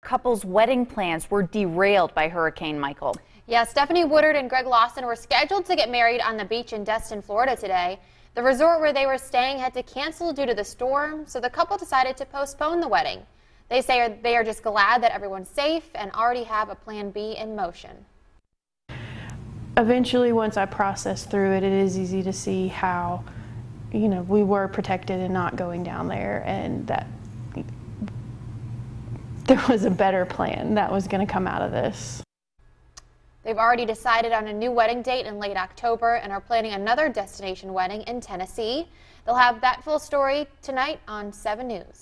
couple's wedding plans were derailed by Hurricane Michael. Yeah, Stephanie Woodard and Greg Lawson were scheduled to get married on the beach in Destin, Florida today. The resort where they were staying had to cancel due to the storm, so the couple decided to postpone the wedding. They say they are just glad that everyone's safe and already have a plan B in motion. Eventually, once I process through it, it is easy to see how, we were protected in not going down there, and that there was a better plan that was going to come out of this. They've already decided on a new wedding date in late October and are planning another destination wedding in Tennessee. They'll have that full story tonight on 7 News.